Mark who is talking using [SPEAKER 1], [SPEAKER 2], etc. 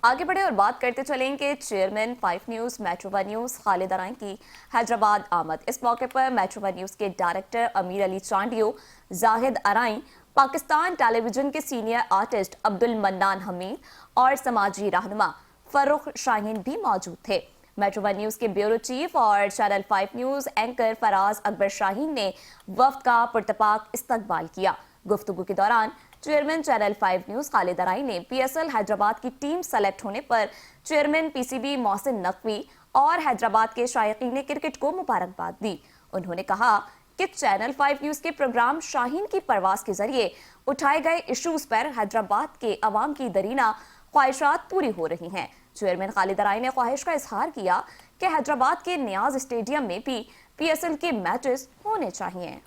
[SPEAKER 1] آگے بڑھے اور بات کرتے چلیں کہ chairman 5 news metro one news Khalid Arain کی حیدرآباد آمد۔ اس موقع پر میٹرو ون نیوز کے director Amir Ali Chandio, Zahid Arain, Pakistan television کے سینئر آرٹسٹ عبد المنان حمید اور سماجی رہنما فرخ شاہین بھی موجود تھے۔ میٹرو ون نیوز کے بیورو چیف اور چینل 5 نیوز اینکر فراز اکبر شاہین نے وفد کا پرتپاک استقبال کیا۔ گفتگو کے دوران chairman channel 5 news Khalid Arain نے پی ایس ایل حیدرآباد کی ٹیم سلیکٹ ہونے پر chairman P C B Mohsin Naqvi اور حیدرآباد کے شائقین کرکٹ کو مبارکباد دی۔ انہوں نے کہا کہ چینل 5 نیوز کے پروگرام شاہین کی پرواز کے ذریعے اٹھائے گئے ایشوز پر حیدرآباد کے عوام کی درینہ خواہشات پوری ہو رہی ہیں۔ چیئرمین خالد ارائیں نے خواہش کا اظہار کیا کہ حیدرآباد کے نیاز اسٹیڈیم میں بھی پی ایس ایل کے میچز ہونے چاہیے۔